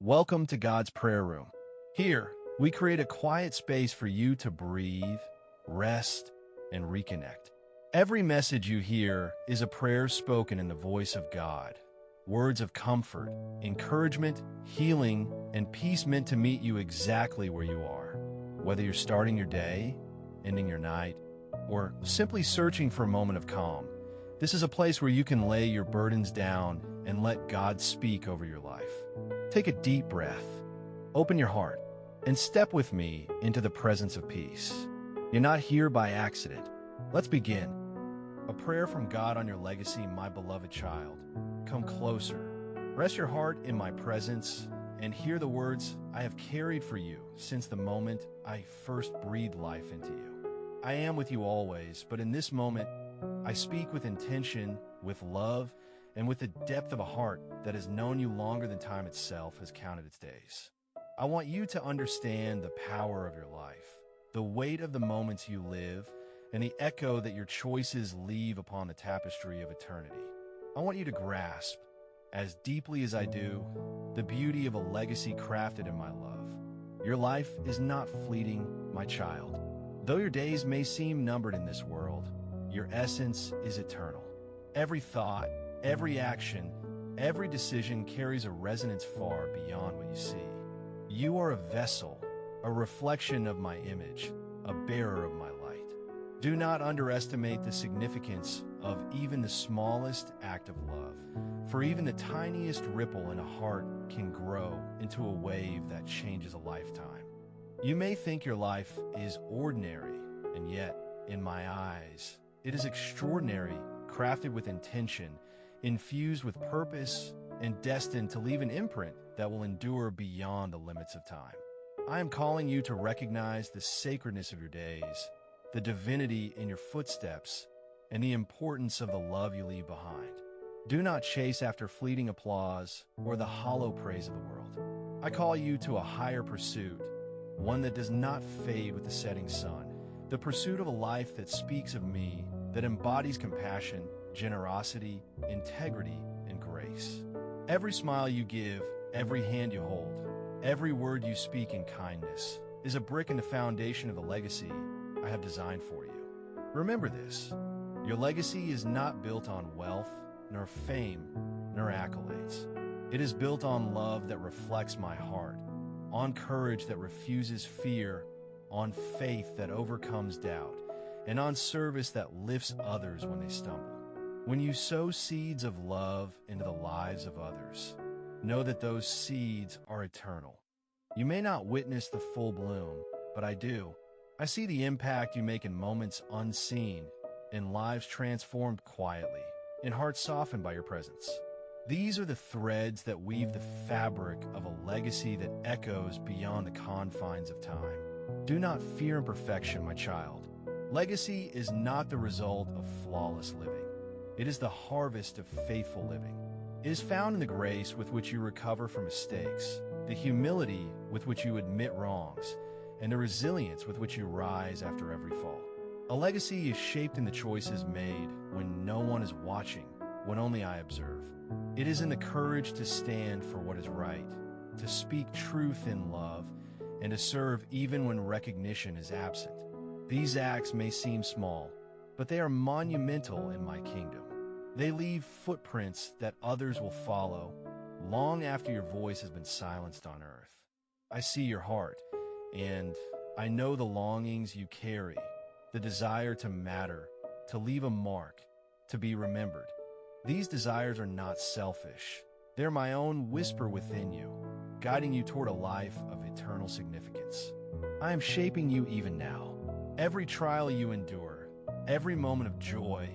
Welcome to God's Prayer Room. Here, we create a quiet space for you to breathe, rest, and reconnect. Every message you hear is a prayer spoken in the voice of God. Words of comfort, encouragement, healing, and peace meant to meet you exactly where you are. Whether you're starting your day, ending your night, or simply searching for a moment of calm, this is a place where you can lay your burdens down and let God speak over your life. Take a deep breath, open your heart, and step with me into the presence of peace. You're not here by accident. Let's begin. A prayer from God on your legacy, my beloved child. Come closer. Rest your heart in my presence and hear the words I have carried for you since the moment I first breathed life into you. I am with you always, but in this moment, I speak with intention, with love, and with the depth of a heart that has known you longer than time itself has counted its days. I want you to understand the power of your life, the weight of the moments you live, and the echo that your choices leave upon the tapestry of eternity. I want you to grasp, as deeply as I do, the beauty of a legacy crafted in my love. Your life is not fleeting, my child. Though your days may seem numbered in this world, your essence is eternal. Every thought, every action, every decision carries a resonance far beyond what you see. You are a vessel, a reflection of my image, a bearer of my light. Do not underestimate the significance of even the smallest act of love, for even the tiniest ripple in a heart can grow into a wave that changes a lifetime. You may think your life is ordinary, and yet, in my eyes, it is extraordinary, crafted with intention, infused with purpose, and destined to leave an imprint that will endure beyond the limits of time. I am calling you to recognize the sacredness of your days, the divinity in your footsteps, and the importance of the love you leave behind. Do not chase after fleeting applause or the hollow praise of the world. I call you to a higher pursuit, one that does not fade with the setting sun, the pursuit of a life that speaks of me, that embodies compassion, generosity, integrity, and grace. Every smile you give, every hand you hold, every word you speak in kindness is a brick in the foundation of the legacy I have designed for you. Remember this, your legacy is not built on wealth, nor fame, nor accolades. It is built on love that reflects my heart, on courage that refuses fear, on faith that overcomes doubt, and on service that lifts others when they stumble. When you sow seeds of love into the lives of others, know that those seeds are eternal. You may not witness the full bloom, but I do. I see the impact you make in moments unseen, in lives transformed quietly, in hearts softened by your presence. These are the threads that weave the fabric of a legacy that echoes beyond the confines of time. Do not fear imperfection, my child. Legacy is not the result of flawless living. It is the harvest of faithful living. It is found in the grace with which you recover from mistakes, the humility with which you admit wrongs, and the resilience with which you rise after every fall. A legacy is shaped in the choices made when no one is watching, when only I observe. It is in the courage to stand for what is right, to speak truth in love, and to serve even when recognition is absent. These acts may seem small, but they are monumental in my kingdom. They leave footprints that others will follow long after your voice has been silenced on earth. I see your heart, and I know the longings you carry, the desire to matter, to leave a mark, to be remembered. These desires are not selfish. They're my own whisper within you, guiding you toward a life of eternal significance. I am shaping you even now. Every trial you endure, every moment of joy,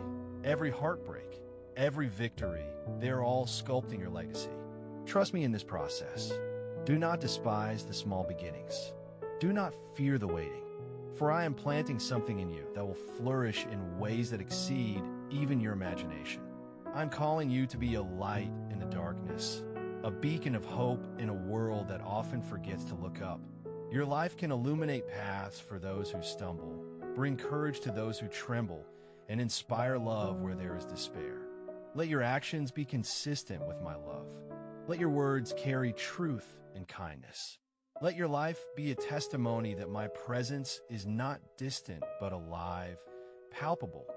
every heartbreak, every victory, they are all sculpting your legacy. Trust me in this process. Do not despise the small beginnings. Do not fear the waiting, for I am planting something in you that will flourish in ways that exceed even your imagination. I'm calling you to be a light in the darkness, a beacon of hope in a world that often forgets to look up. Your life can illuminate paths for those who stumble, bring courage to those who tremble, and inspire love where there is despair. Let your actions be consistent with my love. Let your words carry truth and kindness. Let your life be a testimony that my presence is not distant but alive, palpable,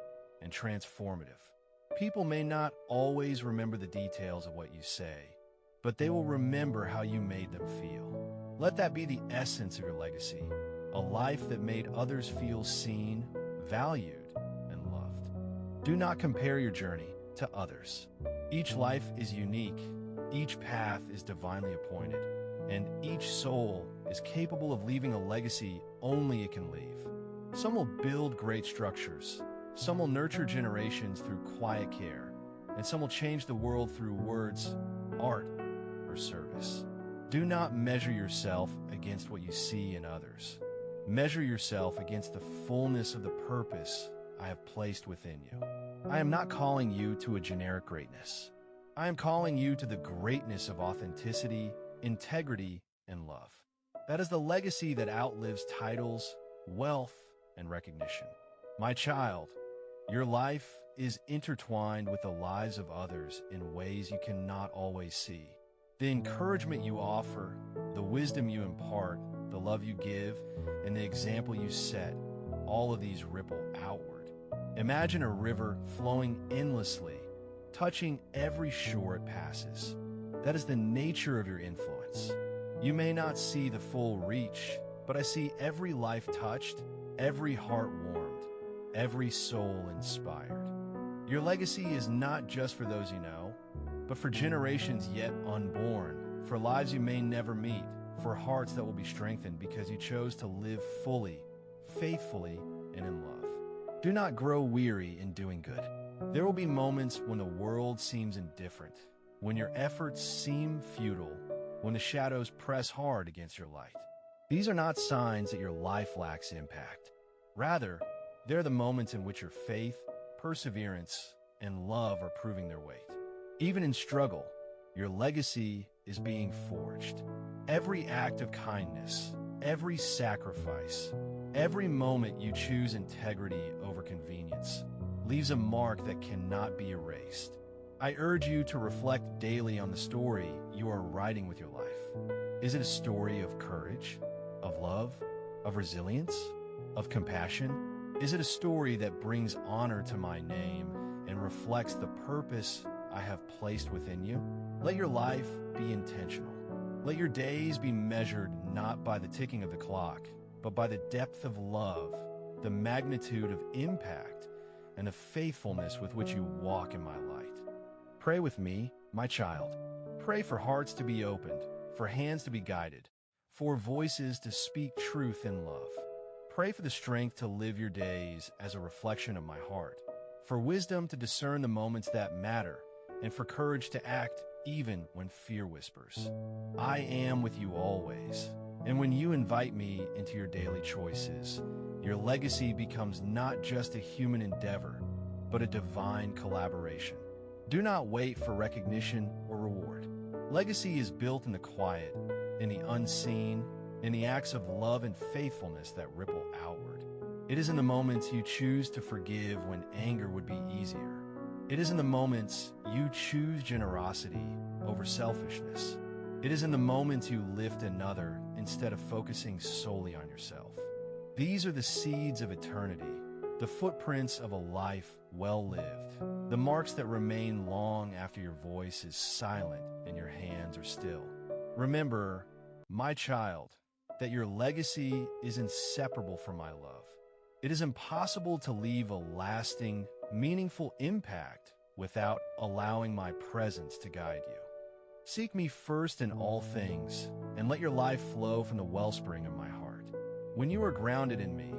and transformative. People may not always remember the details of what you say, but they will remember how you made them feel. Let that be the essence of your legacy, a life that made others feel seen, valued, and loved. Do not compare your journey to others. Each life is unique, each path is divinely appointed, and each soul is capable of leaving a legacy only it can leave. Some will build great structures, some will nurture generations through quiet care, and some will change the world through words, art, or service. Do not measure yourself against what you see in others. Measure yourself against the fullness of the purpose I have placed within you. I am not calling you to a generic greatness. I am calling you to the greatness of authenticity, integrity, and love. That is the legacy that outlives titles, wealth, and recognition. My child, your life is intertwined with the lives of others in ways you cannot always see. The encouragement you offer, the wisdom you impart, the love you give, and the example you set, all of these ripple outward. Imagine a river flowing endlessly, touching every shore it passes. That is the nature of your influence. You may not see the full reach, but I see every life touched, every heart warmed, every soul inspired. Your legacy is not just for those you know, but for generations yet unborn, for lives you may never meet, for hearts that will be strengthened because you chose to live fully, faithfully, and in love. Do not grow weary in doing good. There will be moments when the world seems indifferent, when your efforts seem futile, when the shadows press hard against your light. These are not signs that your life lacks impact. Rather, they're the moments in which your faith, perseverance, and love are proving their weight. Even in struggle, your legacy is being forged. Every act of kindness, every sacrifice, every moment you choose integrity over convenience leaves a mark that cannot be erased. I urge you to reflect daily on the story you are writing with your life. Is it a story of courage, of love, of resilience, of compassion? Is it a story that brings honor to my name and reflects the purpose I have placed within you? Let your life be intentional. Let your days be measured not by the ticking of the clock, but by the depth of love, the magnitude of impact, and the faithfulness with which you walk in my light. Pray with me, my child. Pray for hearts to be opened, for hands to be guided, for voices to speak truth in love. Pray for the strength to live your days as a reflection of my heart, for wisdom to discern the moments that matter, and for courage to act even when fear whispers. I am with you always, and when you invite me into your daily choices, your legacy becomes not just a human endeavor, but a divine collaboration. Do not wait for recognition or reward. Legacy is built in the quiet, in the unseen, in the acts of love and faithfulness that ripple outward. It is in the moments you choose to forgive when anger would be easier. It is in the moments you choose generosity over selfishness. It is in the moments you lift another instead of focusing solely on yourself. These are the seeds of eternity, the footprints of a life well lived, the marks that remain long after your voice is silent and your hands are still. Remember, my child, that your legacy is inseparable from my love. It is impossible to leave a lasting, meaningful impact without allowing my presence to guide you. Seek me first in all things, and let your life flow from the wellspring of my heart. When you are grounded in me,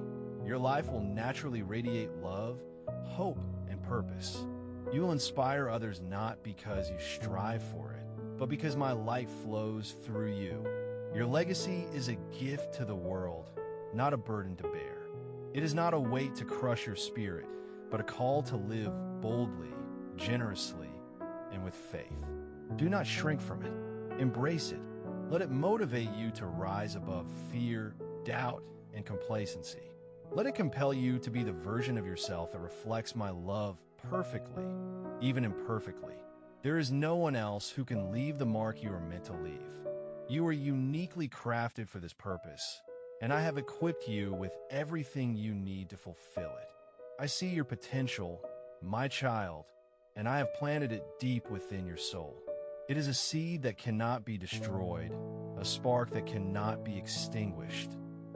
your life will naturally radiate love, hope, and purpose. You will inspire others not because you strive for it, but because my light flows through you. Your legacy is a gift to the world, not a burden to bear. It is not a weight to crush your spirit, but a call to live boldly, generously, and with faith. Do not shrink from it. Embrace it. Let it motivate you to rise above fear, doubt, and complacency. Let it compel you to be the version of yourself that reflects my love perfectly, even imperfectly. There is no one else who can leave the mark you are meant to leave. You are uniquely crafted for this purpose, and I have equipped you with everything you need to fulfill it. I see your potential, my child, and I have planted it deep within your soul. It is a seed that cannot be destroyed, a spark that cannot be extinguished,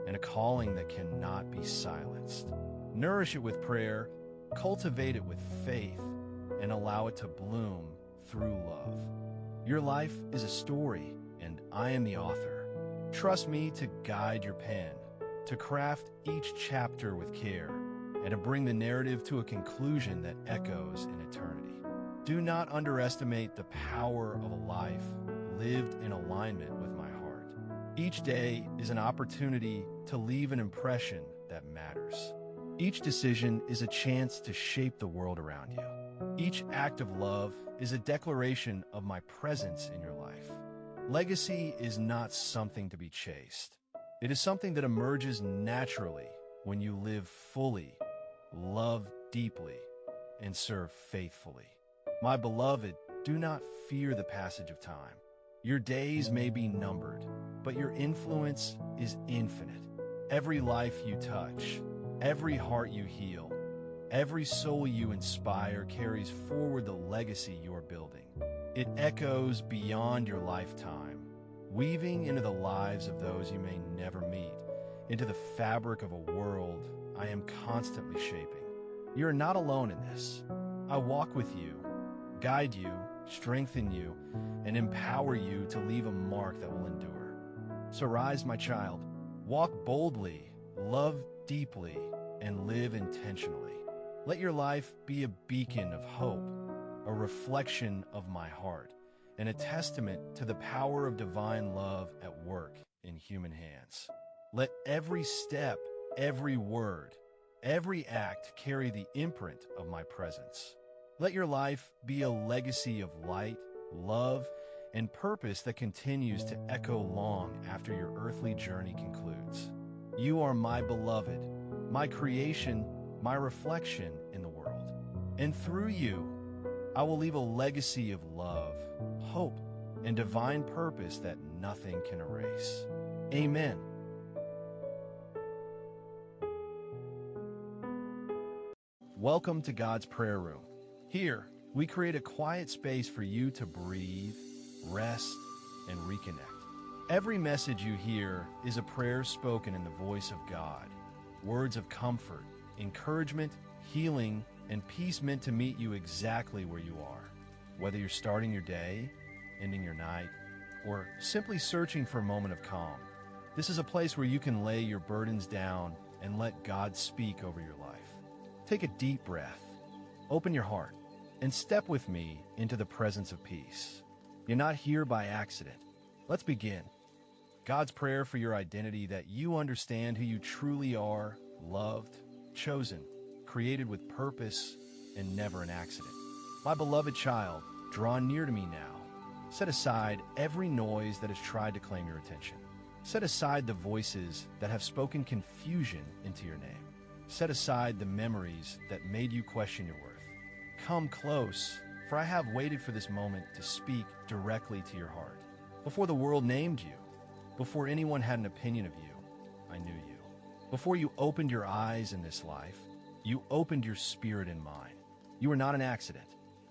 and a calling that cannot be silenced. Nourish it with prayer, cultivate it with faith, and allow it to bloom through love. Your life is a story, and I am the author. Trust me to guide your pen, to craft each chapter with care, and to bring the narrative to a conclusion that echoes in eternity. Do not underestimate the power of a life lived in alignment with my heart. Each day is an opportunity to leave an impression that matters. Each decision is a chance to shape the world around you. Each act of love is a declaration of my presence in your life. Legacy is not something to be chased. It is something that emerges naturally when you live fully, love deeply, and serve faithfully. My beloved, do not fear the passage of time. Your days may be numbered, but your influence is infinite. Every life you touch, every heart you heal, every soul you inspire carries forward the legacy you're building. It echoes beyond your lifetime, weaving into the lives of those you may never meet, into the fabric of a world I am constantly shaping. You are not alone in this. I walk with you, guide you, strengthen you, and empower you to leave a mark that will endure. So rise, my child, walk boldly, love deeply, and live intentionally. Let your life be a beacon of hope, a reflection of my heart, and a testament to the power of divine love at work in human hands. Let every step, every word, every act carry the imprint of my presence. Let your life be a legacy of light, love, and purpose that continues to echo long after your earthly journey concludes. You are my beloved, my creation, my reflection in the world. And through you, I will leave a legacy of love, hope, and divine purpose that nothing can erase. Amen. Welcome to God's Prayer Room. Here, we create a quiet space for you to breathe, rest, and reconnect. Every message you hear is a prayer spoken in the voice of God, words of comfort, encouragement, healing, and peace meant to meet you exactly where you are. Whether you're starting your day, ending your night, or simply searching for a moment of calm, this is a place where you can lay your burdens down and let God speak over your life. Take a deep breath, open your heart, and step with me into the presence of peace. You're not here by accident. Let's begin. God's prayer for your identity, that you understand who you truly are, loved, chosen, created with purpose, and never an accident. My beloved child, draw near to me now. Set aside every noise that has tried to claim your attention. Set aside the voices that have spoken confusion into your name. Set aside the memories that made you question your worth. Come close, for I have waited for this moment to speak directly to your heart. Before the world named you, before anyone had an opinion of you, I knew you. Before you opened your eyes in this life, you opened your spirit and mind. You are not an accident.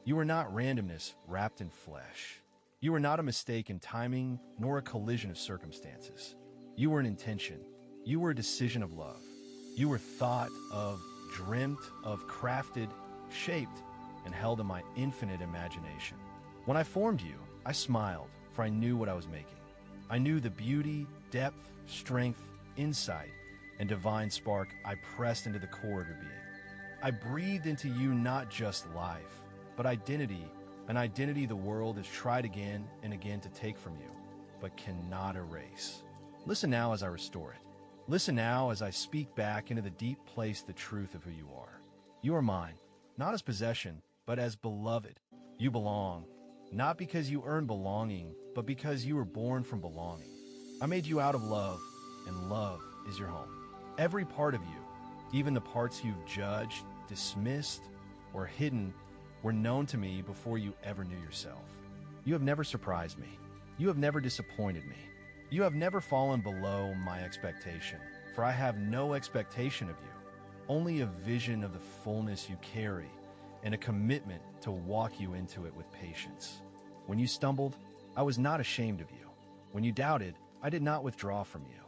You are not randomness wrapped in flesh. You are not a mistake in timing, nor a collision of circumstances. You were an intention. You were a decision of love. You were thought of, dreamt of, crafted, shaped, and held in my infinite imagination. When I formed you, I smiled, for I knew what I was making. I knew the beauty, depth, strength, insight, and divine spark I pressed into the core of your being. I breathed into you not just life, but identity, an identity the world has tried again and again to take from you, but cannot erase. Listen now as I restore it. Listen now as I speak back into the deep place the truth of who you are. You are mine, not as possession, but as beloved. You belong, not because you earned belonging, but because you were born from belonging. I made you out of love, and love is your home. Every part of you, even the parts you've judged, dismissed, or hidden, were known to me before you ever knew yourself. You have never surprised me. You have never disappointed me. You have never fallen below my expectation, for I have no expectation of you, only a vision of the fullness you carry and a commitment to walk you into it with patience. When you stumbled, I was not ashamed of you. When you doubted, I did not withdraw from you.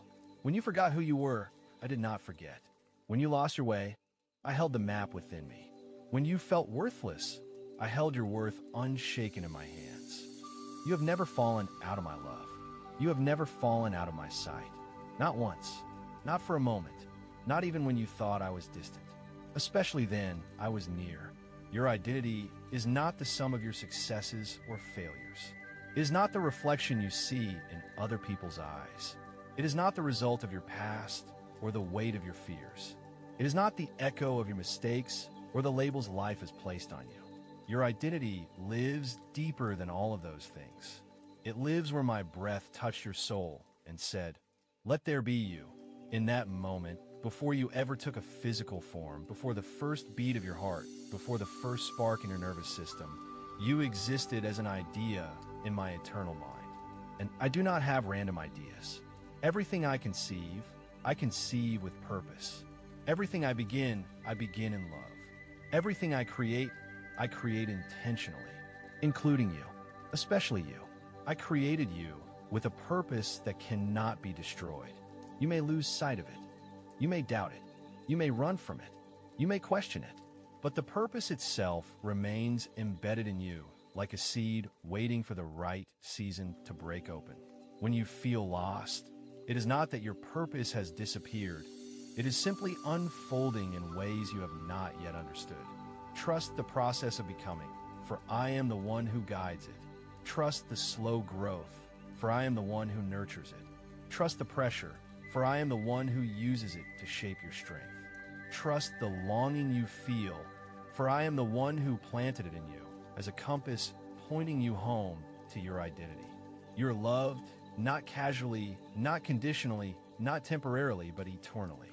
When you forgot who you were, I did not forget. When you lost your way, I held the map within me. When you felt worthless, I held your worth unshaken in my hands. You have never fallen out of my love. You have never fallen out of my sight. Not once. Not for a moment. Not even when you thought I was distant. Especially then, I was near. Your identity is not the sum of your successes or failures. It is not the reflection you see in other people's eyes. It is not the result of your past or the weight of your fears. It is not the echo of your mistakes or the labels life has placed on you. Your identity lives deeper than all of those things. It lives where my breath touched your soul and said, "Let there be you." In that moment, before you ever took a physical form, before the first beat of your heart, before the first spark in your nervous system, you existed as an idea in my eternal mind. And I do not have random ideas. Everything I conceive with purpose. Everything I begin in love. Everything I create intentionally, including you, especially you. I created you with a purpose that cannot be destroyed. You may lose sight of it. You may doubt it. You may run from it. You may question it. But the purpose itself remains embedded in you, like a seed waiting for the right season to break open. When you feel lost, it is not that your purpose has disappeared. It is simply unfolding in ways you have not yet understood. Trust the process of becoming, for I am the one who guides it. Trust the slow growth, for I am the one who nurtures it. Trust the pressure, for I am the one who uses it to shape your strength. Trust the longing you feel, for I am the one who planted it in you as a compass pointing you home to your identity. You're loved, not casually, not conditionally, not temporarily, but eternally.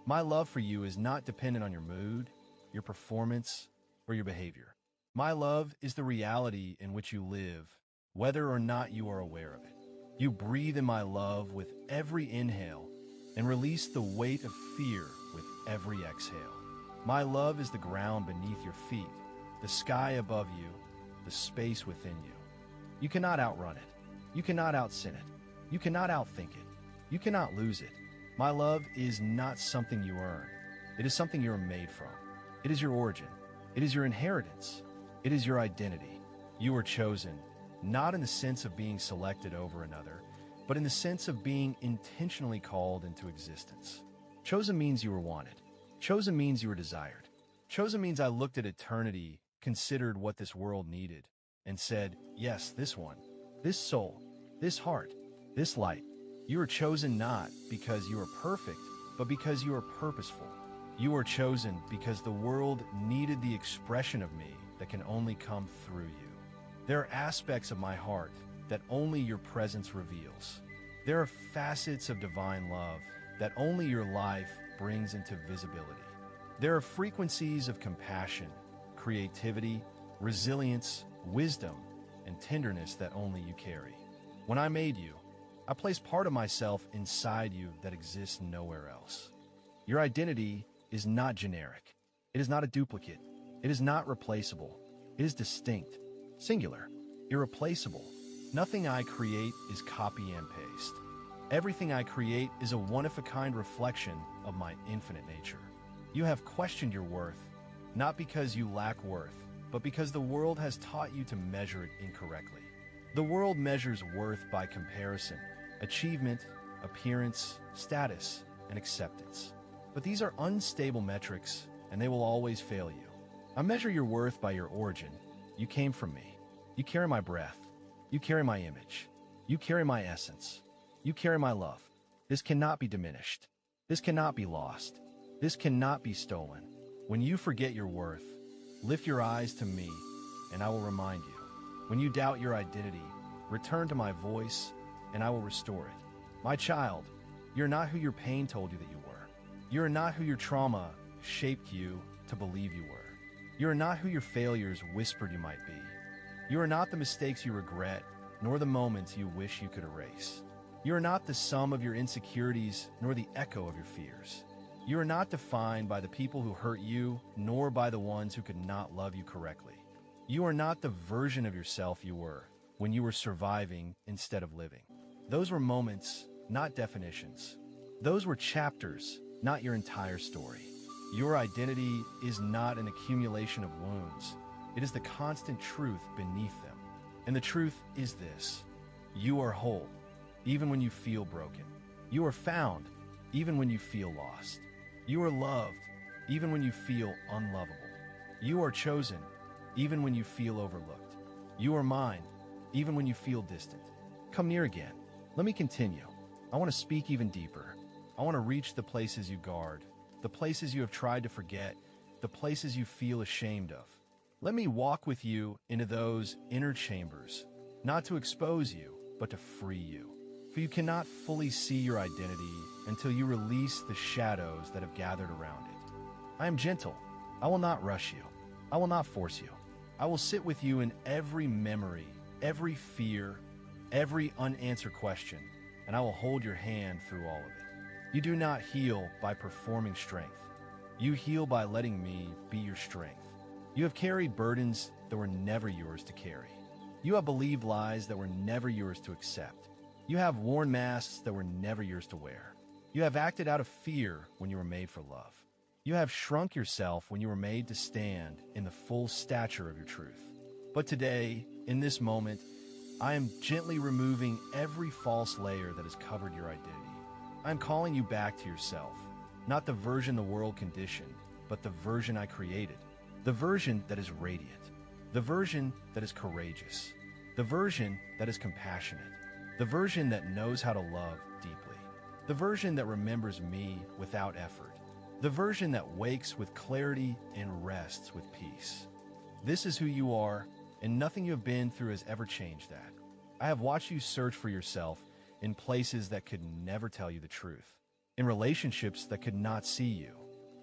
My love for you is not dependent on your mood, your performance, or your behavior. My love is the reality in which you live, whether or not you are aware of it. You breathe in my love with every inhale and release the weight of fear with every exhale. My love is the ground beneath your feet, the sky above you, the space within you. You cannot outrun it. You cannot outsin it. You cannot outthink it. You cannot lose it. My love is not something you earn. It is something you are made from. It is your origin. It is your inheritance. It is your identity. You are chosen, not in the sense of being selected over another, but in the sense of being intentionally called into existence. Chosen means you were wanted. Chosen means you were desired. Chosen means I looked at eternity, considered what this world needed, and said, yes, this one, this soul, this heart, this light. You are chosen not because you are perfect, but because you are purposeful. You are chosen because the world needed the expression of me that can only come through you. There are aspects of my heart that only your presence reveals. There are facets of divine love that only your life brings into visibility. There are frequencies of compassion, creativity, resilience, wisdom, and tenderness that only you carry. When I made you, I placed part of myself inside you that exists nowhere else. Your identity is not generic. It is not a duplicate. It is not replaceable. It is distinct, singular, irreplaceable. Nothing I create is copy and paste. Everything I create is a one-of-a-kind reflection of my infinite nature. You have questioned your worth, not because you lack worth, but because the world has taught you to measure it incorrectly. The world measures worth by comparison, achievement, appearance, status, and acceptance. But these are unstable metrics, and they will always fail you. I measure your worth by your origin. You came from me. You carry my breath. You carry my image. You carry my essence. You carry my love. This cannot be diminished. This cannot be lost. This cannot be stolen. When you forget your worth, lift your eyes to me, and I will remind you. When you doubt your identity, return to my voice, and I will restore it. My child, you're not who your pain told you that you were. You're not who your trauma shaped you to believe you were. You are not who your failures whispered you might be. You are not the mistakes you regret nor the moments you wish you could erase. You are not the sum of your insecurities, nor the echo of your fears. You are not defined by the people who hurt you, nor by the ones who could not love you correctly. You are not the version of yourself you were when you were surviving instead of living. Those were moments, not definitions. Those were chapters, not your entire story. Your identity is not an accumulation of wounds. It is the constant truth beneath them. And the truth is this: you are whole, even when you feel broken. You are found, even when you feel lost. You are loved, even when you feel unlovable. You are chosen, even when you feel overlooked. You are mine, even when you feel distant. Come near again. Let me continue. I want to speak even deeper. I want to reach the places you guard, the places you have tried to forget, the places you feel ashamed of. Let me walk with you into those inner chambers, not to expose you, but to free you. For you cannot fully see your identity until you release the shadows that have gathered around it. I am gentle. I will not rush you. I will not force you. I will sit with you in every memory, every fear, every unanswered question, and I will hold your hand through all of it. You do not heal by performing strength. You heal by letting me be your strength. You have carried burdens that were never yours to carry. You have believed lies that were never yours to accept. You have worn masks that were never yours to wear. You have acted out of fear when you were made for love. You have shrunk yourself when you were made to stand in the full stature of your truth. But today, in this moment, I am gently removing every false layer that has covered your identity. I am calling you back to yourself, not the version the world conditioned, but the version I created. The version that is radiant, the version that is courageous, the version that is compassionate, the version that knows how to love deeply, the version that remembers me without effort, the version that wakes with clarity and rests with peace. This is who you are, and nothing you have been through has ever changed that. I have watched you search for yourself in places that could never tell you the truth, in relationships that could not see you,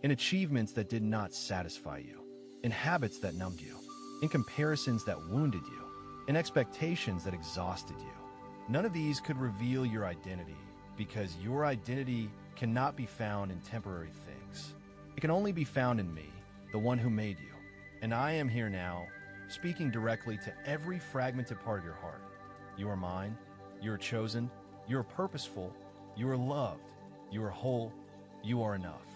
in achievements that did not satisfy you, in habits that numbed you, in comparisons that wounded you, in expectations that exhausted you. None of these could reveal your identity, because your identity cannot be found in temporary things. It can only be found in me, the one who made you. And I am here now, speaking directly to every fragmented part of your heart. You are mine, you are chosen, you are purposeful, you are loved, you are whole, you are enough.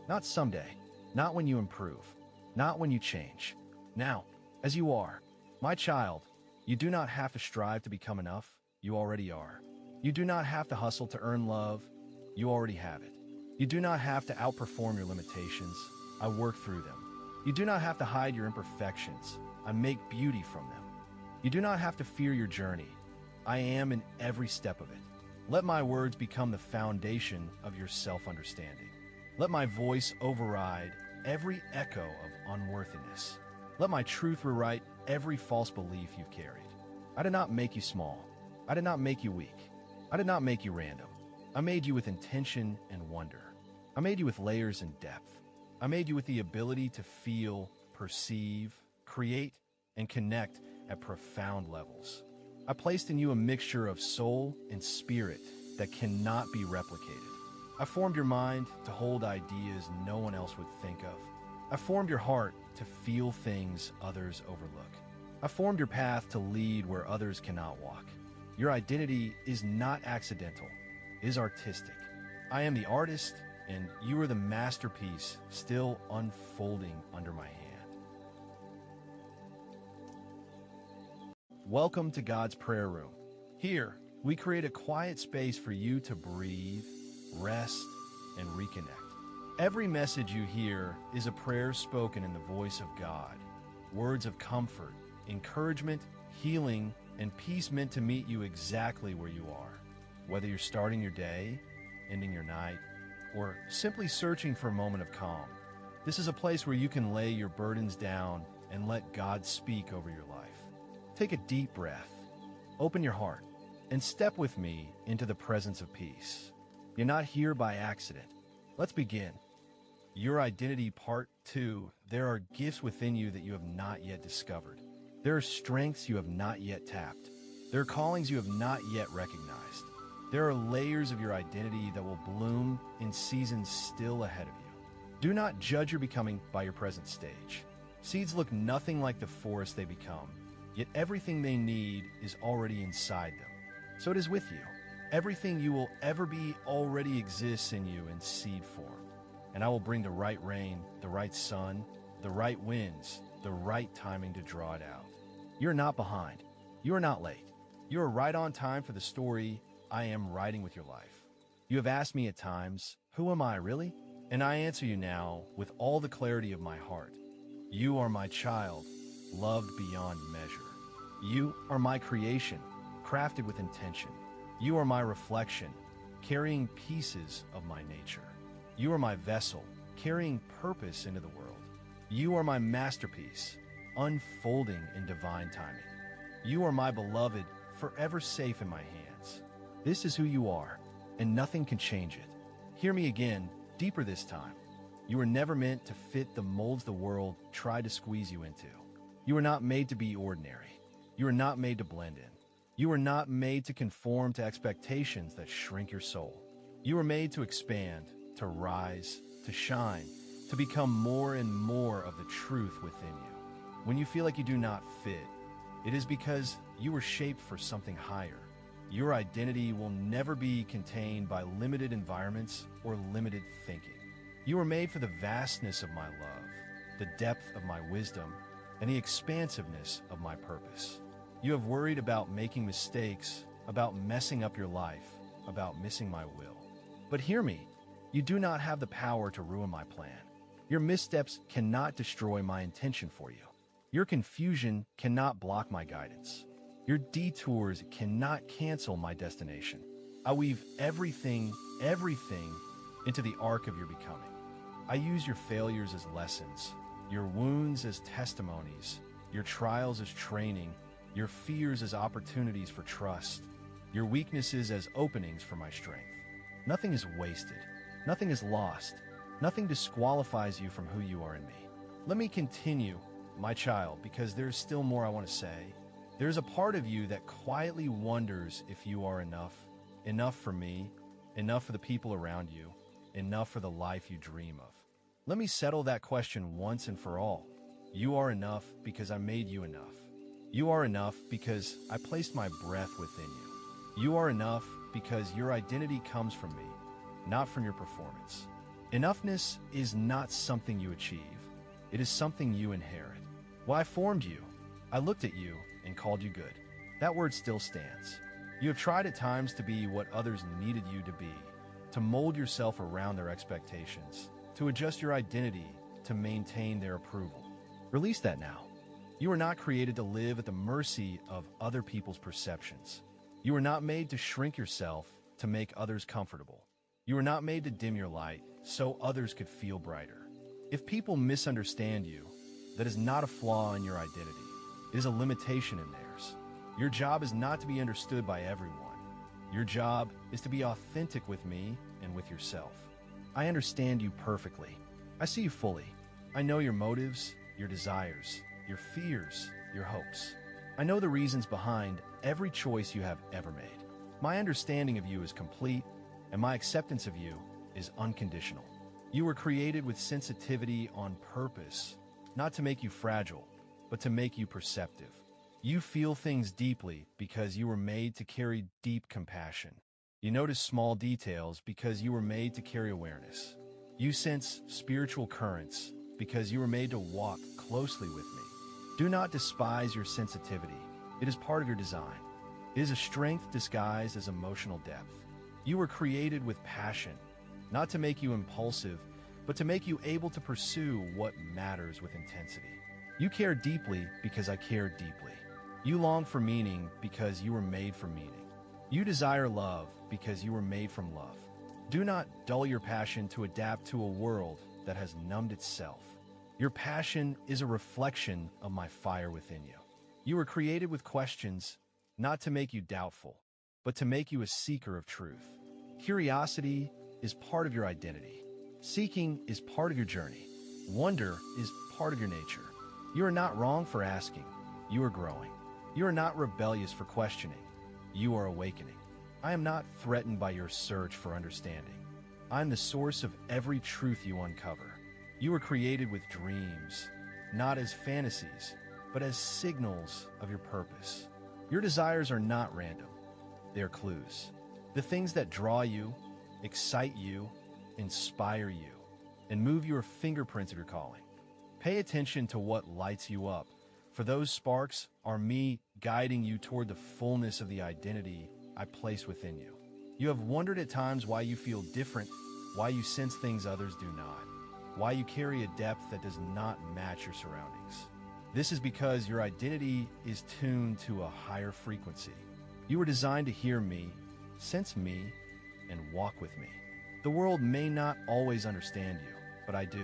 Not someday, not when you improve, not when you change. Now, as you are, my child, you do not have to strive to become enough, you already are. You do not have to hustle to earn love, you already have it. You do not have to outperform your limitations, I work through them. You do not have to hide your imperfections, I make beauty from them. You do not have to fear your journey, I am in every step of it. Let my words become the foundation of your self-understanding. Let my voice override every echo of unworthiness. Let my truth rewrite every false belief you've carried. I did not make you small. I did not make you weak. I did not make you random. I made you with intention and wonder. I made you with layers and depth. I made you with the ability to feel, perceive, create, and connect at profound levels. I placed in you a mixture of soul and spirit that cannot be replicated. I formed your mind to hold ideas no one else would think of. I formed your heart to feel things others overlook. I formed your path to lead where others cannot walk. Your identity is not accidental, it is artistic. I am the artist, and you are the masterpiece still unfolding under my hand. Welcome to God's Prayer Room. Here, we create a quiet space for you to breathe, rest, and reconnect. Every message you hear is a prayer spoken in the voice of God. Words of comfort, encouragement, healing, and peace meant to meet you exactly where you are. Whether you're starting your day, ending your night, or simply searching for a moment of calm, this is a place where you can lay your burdens down and let God speak over your life. Take a deep breath, open your heart, and step with me into the presence of peace. You're not here by accident. Let's begin. Your Identity Part 2. There are gifts within you that you have not yet discovered. There are strengths you have not yet tapped. There are callings you have not yet recognized. There are layers of your identity that will bloom in seasons still ahead of you. Do not judge your becoming by your present stage. Seeds look nothing like the forest they become, yet everything they need is already inside them. So it is with you. Everything you will ever be already exists in you in seed form. And I will bring the right rain, the right sun, the right winds, the right timing to draw it out. You are not behind. You are not late. You are right on time for the story I am writing with your life. You have asked me at times, who am I really? And I answer you now with all the clarity of my heart. You are my child, loved beyond measure. You are my creation, crafted with intention. You are my reflection, carrying pieces of my nature. You are my vessel, carrying purpose into the world. You are my masterpiece, unfolding in divine timing. You are my beloved, forever safe in my hands. This is who you are, and nothing can change it. Hear me again, deeper this time. You were never meant to fit the molds the world tried to squeeze you into. You were not made to be ordinary. You are not made to blend in. You were not made to conform to expectations that shrink your soul. You were made to expand, to rise, to shine, to become more and more of the truth within you. When you feel like you do not fit, it is because you were shaped for something higher. Your identity will never be contained by limited environments or limited thinking. You were made for the vastness of my love, the depth of my wisdom, and the expansiveness of my purpose. You have worried about making mistakes, about messing up your life, about missing my will. But hear me, you do not have the power to ruin my plan. Your missteps cannot destroy my intention for you. Your confusion cannot block my guidance. Your detours cannot cancel my destination. I weave everything into the arc of your becoming. I use your failures as lessons, your wounds as testimonies, your trials as training, your fears as opportunities for trust, your weaknesses as openings for my strength. Nothing is wasted. Nothing is lost. Nothing disqualifies you from who you are in me. Let me continue, my child, because there's still more I want to say. There's a part of you that quietly wonders if you are enough. Enough for me, enough for the people around you, enough for the life you dream of. Let me settle that question once and for all. You are enough because I made you enough. You are enough because I placed my breath within you. You are enough because your identity comes from me, not from your performance. Enoughness is not something you achieve. It is something you inherit. When I formed you, I looked at you and called you good. That word still stands. You have tried at times to be what others needed you to be, to mold yourself around their expectations, to adjust your identity to maintain their approval. Release that now. You are not created to live at the mercy of other people's perceptions. You are not made to shrink yourself to make others comfortable. You are not made to dim your light so others could feel brighter. If people misunderstand you, that is not a flaw in your identity. It is a limitation in theirs. Your job is not to be understood by everyone. Your job is to be authentic with me and with yourself. I understand you perfectly. I see you fully. I know your motives, your desires, your fears, your hopes. I know the reasons behind every choice you have ever made. My understanding of you is complete, and my acceptance of you is unconditional. You were created with sensitivity on purpose, not to make you fragile, but to make you perceptive. You feel things deeply because you were made to carry deep compassion. You notice small details because you were made to carry awareness. You sense spiritual currents because you were made to walk closely with me. Do not despise your sensitivity. It is part of your design. It is a strength disguised as emotional depth. You were created with passion, not to make you impulsive, but to make you able to pursue what matters with intensity. You care deeply because I care deeply. You long for meaning because you were made for meaning. You desire love because you were made from love. Do not dull your passion to adapt to a world that has numbed itself. Your passion is a reflection of my fire within you. You were created with questions, not to make you doubtful, but to make you a seeker of truth. Curiosity is part of your identity. Seeking is part of your journey. Wonder is part of your nature. You are not wrong for asking. You are growing. You are not rebellious for questioning. You are awakening. I am not threatened by your search for understanding. I am the source of every truth you uncover. You were created with dreams, not as fantasies, but as signals of your purpose. Your desires are not random. They are clues. The things that draw you, excite you, inspire you, and move your fingerprints of your calling. Pay attention to what lights you up, for those sparks are me guiding you toward the fullness of the identity I place within you. You have wondered at times why you feel different, why you sense things others do not, why you carry a depth that does not match your surroundings. This is because your identity is tuned to a higher frequency. You were designed to hear me, sense me, and walk with me. The world may not always understand you, but I do.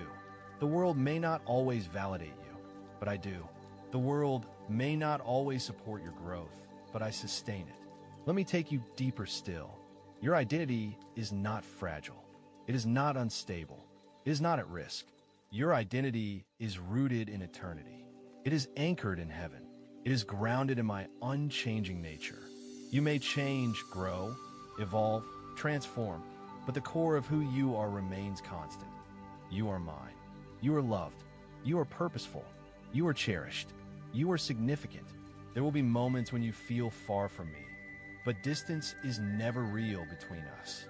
The world may not always validate you, but I do. The world may not always support your growth, but I sustain it. Let me take you deeper still. Your identity is not fragile. It is not unstable. It is not at risk. Your identity is rooted in eternity. It is anchored in heaven. It is grounded in my unchanging nature. You may change, grow, evolve, transform, but the core of who you are remains constant. You are mine. You are loved. You are purposeful. You are cherished. You are significant. There will be moments when you feel far from me, but distance is never real between us.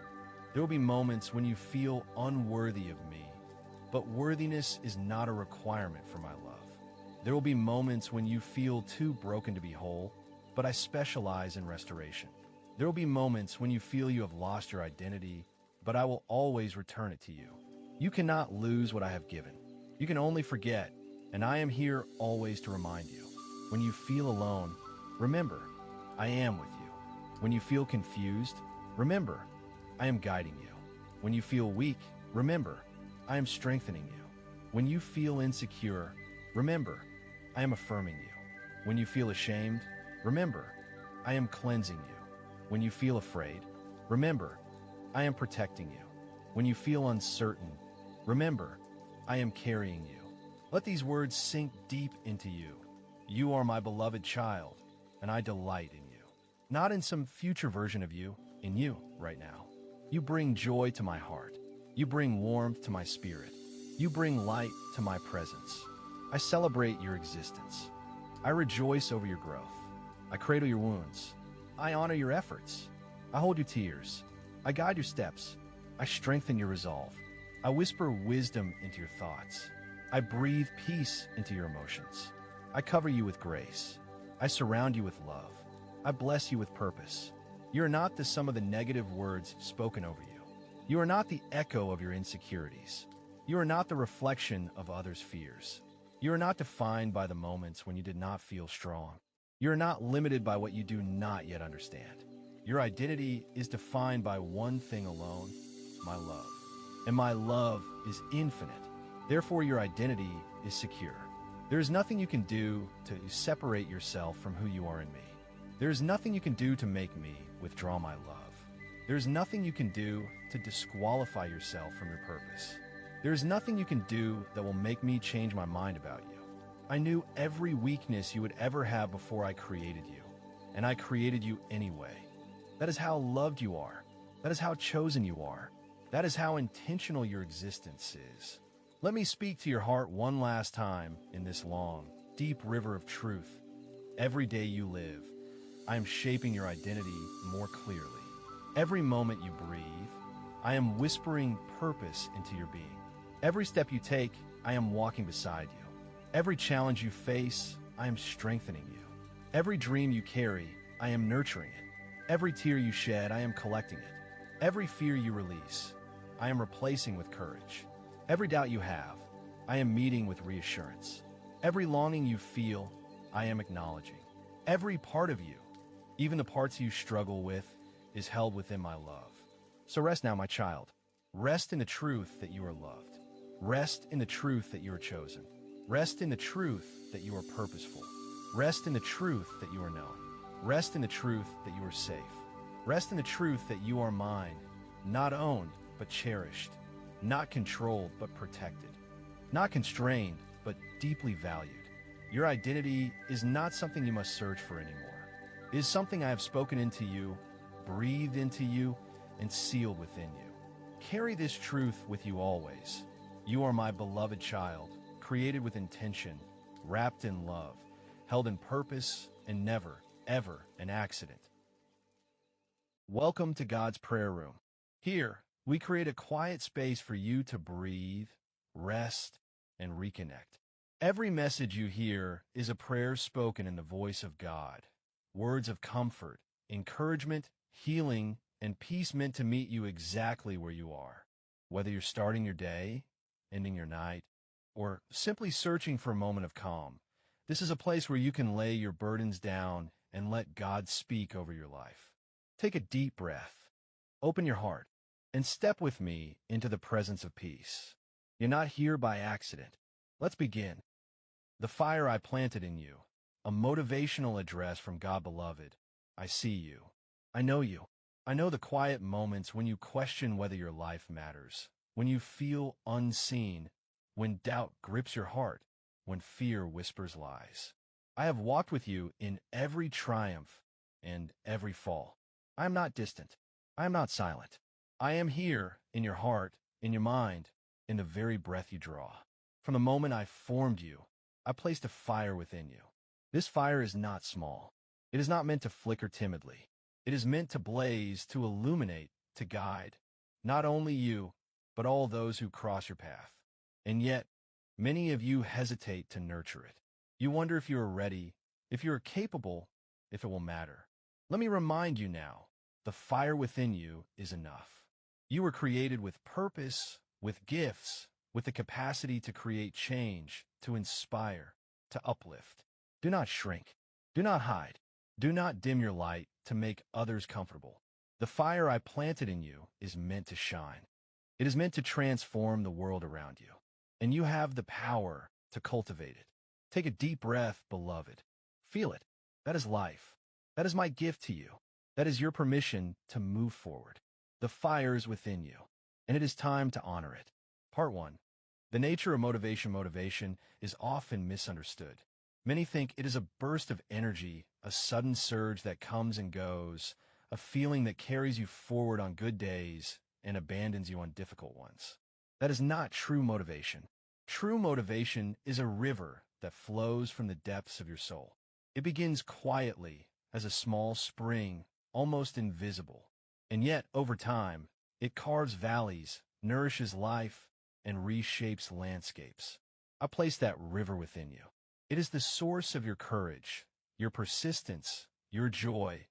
There will be moments when you feel unworthy of me, but worthiness is not a requirement for my love. There will be moments when you feel too broken to be whole, but I specialize in restoration. There will be moments when you feel you have lost your identity, but I will always return it to you. You cannot lose what I have given. You can only forget, and I am here always to remind you. When you feel alone, remember, I am with you. When you feel confused, remember, I am guiding you. When you feel weak, remember, I am strengthening you. When you feel insecure, remember, I am affirming you. When you feel ashamed, remember, I am cleansing you. When you feel afraid, remember, I am protecting you. When you feel uncertain, remember, I am carrying you. Let these words sink deep into you. You are my beloved child, and I delight in you. Not in some future version of you, in you right now. You bring joy to my heart. You bring warmth to my spirit. You bring light to my presence. I celebrate your existence. I rejoice over your growth. I cradle your wounds. I honor your efforts. I hold your tears. I guide your steps. I strengthen your resolve. I whisper wisdom into your thoughts. I breathe peace into your emotions. I cover you with grace. I surround you with love. I bless you with purpose. You are not the sum of the negative words spoken over you. You are not the echo of your insecurities. You are not the reflection of others' fears. You are not defined by the moments when you did not feel strong. You are not limited by what you do not yet understand. Your identity is defined by one thing alone, my love. And my love is infinite. Therefore, your identity is secure. There is nothing you can do to separate yourself from who you are in me. There is nothing you can do to make me withdraw my love. There is nothing you can do to disqualify yourself from your purpose. There is nothing you can do that will make me change my mind about you. I knew every weakness you would ever have before I created you, and I created you anyway. That is how loved you are. That is how chosen you are. That is how intentional your existence is. Let me speak to your heart one last time in this long, deep river of truth. Every day you live, I am shaping your identity more clearly. Every moment you breathe, I am whispering purpose into your being. Every step you take, I am walking beside you. Every challenge you face, I am strengthening you. Every dream you carry, I am nurturing it. Every tear you shed, I am collecting it. Every fear you release, I am replacing with courage. Every doubt you have, I am meeting with reassurance. Every longing you feel, I am acknowledging. Every part of you, even the parts you struggle with, is held within my love. So rest now, my child. Rest in the truth that you are loved. Rest in the truth that you are chosen. Rest in the truth that you are purposeful. Rest in the truth that you are known. Rest in the truth that you are safe. Rest in the truth that you are mine, not owned, but cherished. Not controlled, but protected. Not constrained, but deeply valued. Your identity is not something you must search for anymore. It is something I have spoken into you, breathed into you, and sealed within you. Carry this truth with you always. You are my beloved child, created with intention, wrapped in love, held in purpose, and never, ever an accident. Welcome to God's prayer room. Here, we create a quiet space for you to breathe, rest, and reconnect. Every message you hear is a prayer spoken in the voice of God. Words of comfort, encouragement, healing, and peace meant to meet you exactly where you are. Whether you're starting your day, ending your night, or simply searching for a moment of calm, this is a place where you can lay your burdens down and let God speak over your life. Take a deep breath, open your heart, and step with me into the presence of peace. You're not here by accident. Let's begin. The fire I planted in you, a motivational address from God beloved. I see you. I know you. I know the quiet moments when you question whether your life matters, when you feel unseen, when doubt grips your heart, when fear whispers lies. I have walked with you in every triumph and every fall. I am not distant. I am not silent. I am here in your heart, in your mind, in the very breath you draw. From the moment I formed you, I placed a fire within you. This fire is not small. It is not meant to flicker timidly. It is meant to blaze, to illuminate, to guide, not only you, but all those who cross your path. And yet, many of you hesitate to nurture it. You wonder if you are ready, if you are capable, if it will matter. Let me remind you now, the fire within you is enough. You were created with purpose, with gifts, with the capacity to create change, to inspire, to uplift. Do not shrink. Do not hide. Do not dim your light to make others comfortable. The fire I planted in you is meant to shine. It is meant to transform the world around you. And you have the power to cultivate it. Take a deep breath, beloved. Feel it. That is life. That is my gift to you. That is your permission to move forward. The fire is within you, and it is time to honor it. Part 1. The nature of motivation is often misunderstood. Many think it is a burst of energy, a sudden surge that comes and goes, a feeling that carries you forward on good days and abandons you on difficult ones. That is not true motivation. True motivation is a river that flows from the depths of your soul. It begins quietly as a small spring, almost invisible. And yet, over time, it carves valleys, nourishes life, and reshapes landscapes. I place that river within you. It is the source of your courage, your persistence, your joy,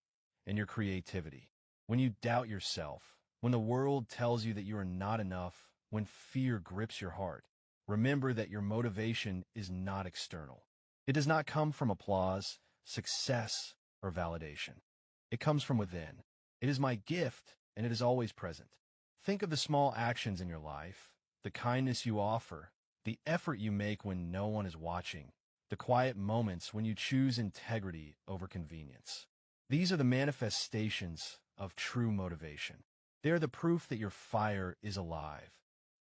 and your creativity. When you doubt yourself, when the world tells you that you are not enough, when fear grips your heart, remember that your motivation is not external. It does not come from applause, success, or validation. It comes from within. It is my gift, and it is always present. Think of the small actions in your life, the kindness you offer, the effort you make when no one is watching, the quiet moments when you choose integrity over convenience. These are the manifestations of true motivation. They are the proof that your fire is alive,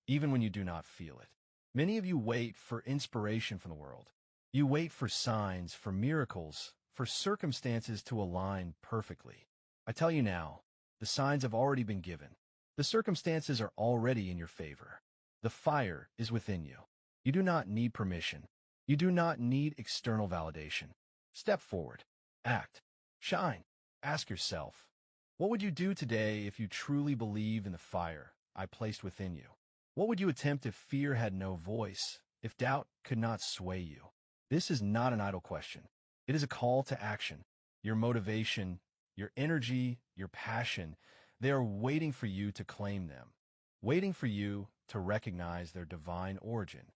even when you do not feel it. Many of you wait for inspiration from the world. You wait for signs, for miracles, for circumstances to align perfectly. I tell you now, the signs have already been given. The circumstances are already in your favor. The fire is within you. You do not need permission. You do not need external validation. Step forward. Act. Shine. Ask yourself, what would you do today if you truly believe in the fire I placed within you? What would you attempt if fear had no voice, if doubt could not sway you? This is not an idle question. It is a call to action. Your motivation, your energy, your passion, they are waiting for you to claim them, waiting for you to recognize their divine origin.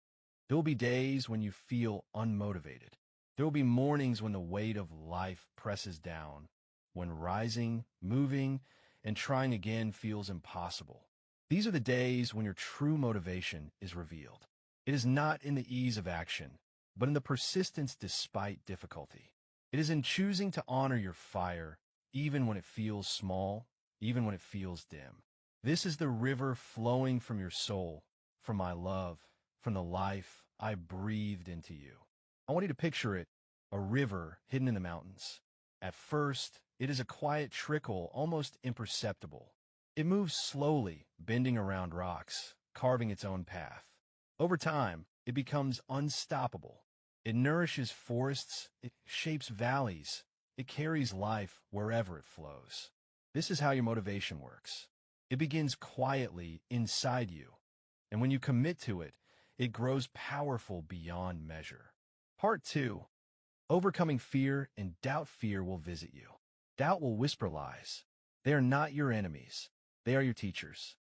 There will be days when you feel unmotivated. There will be mornings when the weight of life presses down, when rising, moving, and trying again feels impossible. These are the days when your true motivation is revealed. It is not in the ease of action, but in the persistence despite difficulty. It is in choosing to honor your fire, even when it feels small, even when it feels dim. This is the river flowing from your soul, from my love, from the life I breathed into you. I want you to picture it, a river hidden in the mountains. At first, it is a quiet trickle, almost imperceptible. It moves slowly, bending around rocks, carving its own path. Over time, it becomes unstoppable. It nourishes forests, it shapes valleys, it carries life wherever it flows. This is how your motivation works. It begins quietly inside you, and when you commit to it, it grows powerful beyond measure. Part 2. Overcoming fear and doubt. Fear will visit you. Doubt will whisper lies. They are not your enemies. They are your teachers.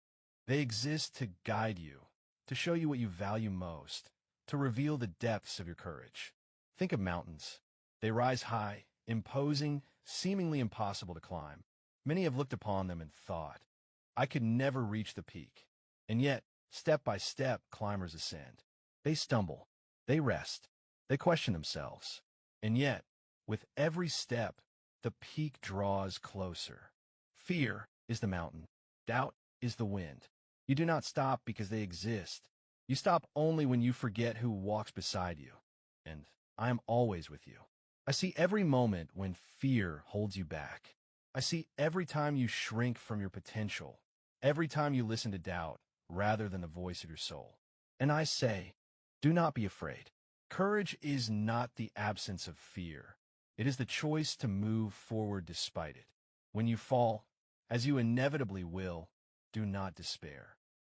They exist to guide you, to show you what you value most, to reveal the depths of your courage. Think of mountains. They rise high, imposing, seemingly impossible to climb. Many have looked upon them and thought, I could never reach the peak. And yet, step by step, climbers ascend. They stumble. They rest. They question themselves. And yet, with every step, the peak draws closer. Fear is the mountain. Doubt is the wind. You do not stop because they exist. You stop only when you forget who walks beside you. And I am always with you. I see every moment when fear holds you back. I see every time you shrink from your potential, every time you listen to doubt rather than the voice of your soul. And I say, do not be afraid. Courage is not the absence of fear. It is the choice to move forward despite it. When you fall, as you inevitably will, do not despair.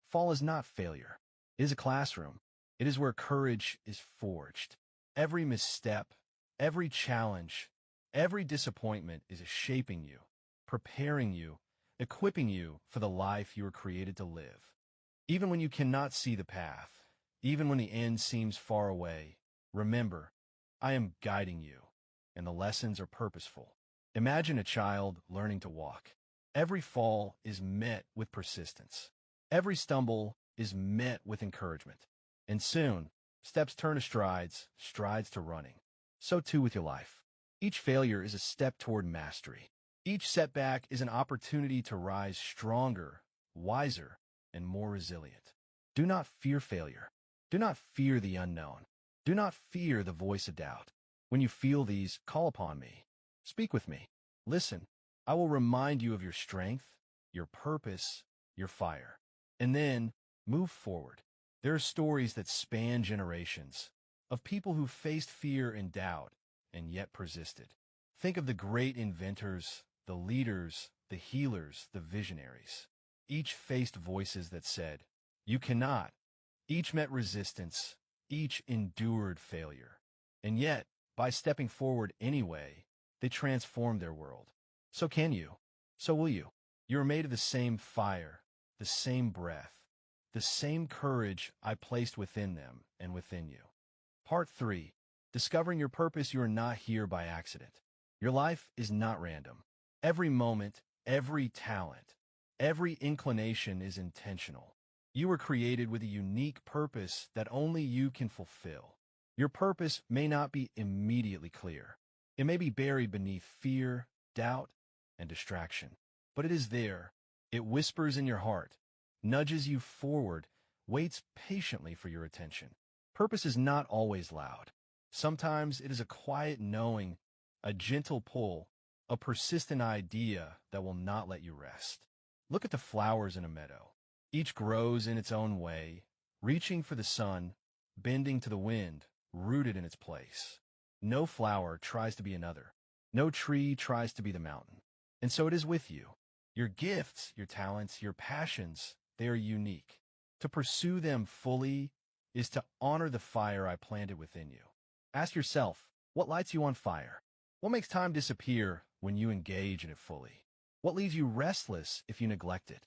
Fall is not failure. It is a classroom. It is where courage is forged. Every misstep, every challenge, every disappointment is shaping you, preparing you, equipping you for the life you were created to live. Even when you cannot see the path, even when the end seems far away, remember, I am guiding you, and the lessons are purposeful. Imagine a child learning to walk. Every fall is met with persistence. Every stumble is met with encouragement. And soon, steps turn to strides, strides to running. So too with your life. Each failure is a step toward mastery. Each setback is an opportunity to rise stronger, wiser, and more resilient. Do not fear failure. Do not fear the unknown. Do not fear the voice of doubt. When you feel these, call upon me. Speak with me. Listen. I will remind you of your strength, your purpose, your fire. And then, move forward. There are stories that span generations of people who faced fear and doubt and yet persisted. Think of the great inventors, the leaders, the healers, the visionaries. Each faced voices that said, you cannot. Each met resistance. Each endured failure. And yet, by stepping forward anyway, they transformed their world. So can you. So will you. You are made of the same fire, the same breath, the same courage I placed within them and within you. Part 3. Discovering your purpose. You are not here by accident. Your life is not random. Every moment, every talent, every inclination is intentional. You were created with a unique purpose that only you can fulfill. Your purpose may not be immediately clear. It may be buried beneath fear, doubt, and distraction. But it is there. It whispers in your heart, nudges you forward, waits patiently for your attention. Purpose is not always loud. Sometimes it is a quiet knowing, a gentle pull, a persistent idea that will not let you rest. Look at the flowers in a meadow. Each grows in its own way, reaching for the sun, bending to the wind, rooted in its place. No flower tries to be another. No tree tries to be the mountain. And so it is with you. Your gifts, your talents, your passions, they are unique. To pursue them fully is to honor the fire I planted within you. Ask yourself, what lights you on fire? What makes time disappear when you engage in it fully? What leaves you restless if you neglect it?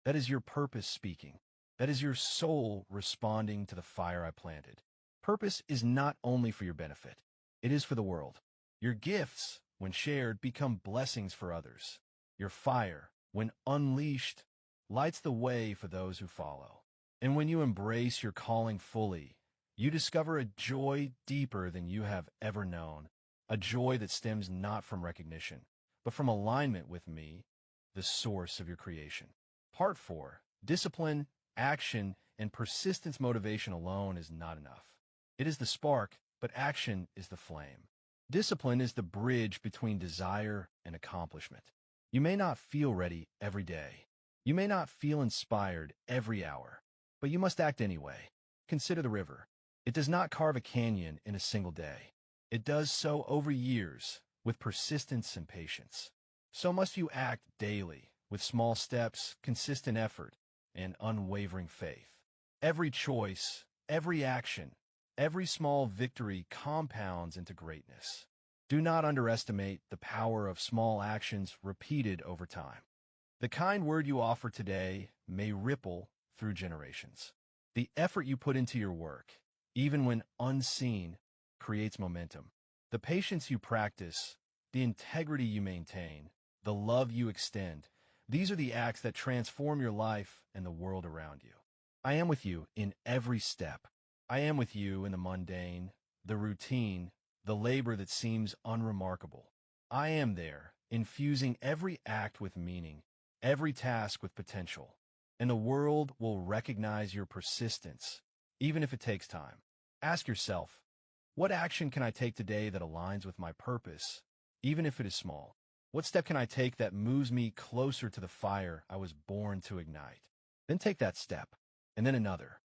That is your purpose speaking. That is your soul responding to the fire I planted. Purpose is not only for your benefit. It is for the world. Your gifts, when shared, become blessings for others. Your fire, when unleashed, lights the way for those who follow. And when you embrace your calling fully, you discover a joy deeper than you have ever known, a joy that stems not from recognition, but from alignment with me, the source of your creation. Part 4. Discipline, action, and persistence. Motivation alone is not enough. It is the spark, but action is the flame. Discipline is the bridge between desire and accomplishment. You may not feel ready every day. You may not feel inspired every hour, but you must act anyway. Consider the river. It does not carve a canyon in a single day. It does so over years, with persistence and patience. So must you act daily, with small steps, consistent effort, and unwavering faith. Every choice, every action, every small victory compounds into greatness. Do not underestimate the power of small actions repeated over time. The kind word you offer today may ripple through generations. The effort you put into your work, even when unseen, creates momentum. The patience you practice, the integrity you maintain, the love you extend, these are the acts that transform your life and the world around you. I am with you in every step. I am with you in the mundane, the routine, the labor that seems unremarkable. I am there, infusing every act with meaning, every task with potential. And the world will recognize your persistence, even if it takes time. Ask yourself, what action can I take today that aligns with my purpose, even if it is small? What step can I take that moves me closer to the fire I was born to ignite? Then take that step, and then another,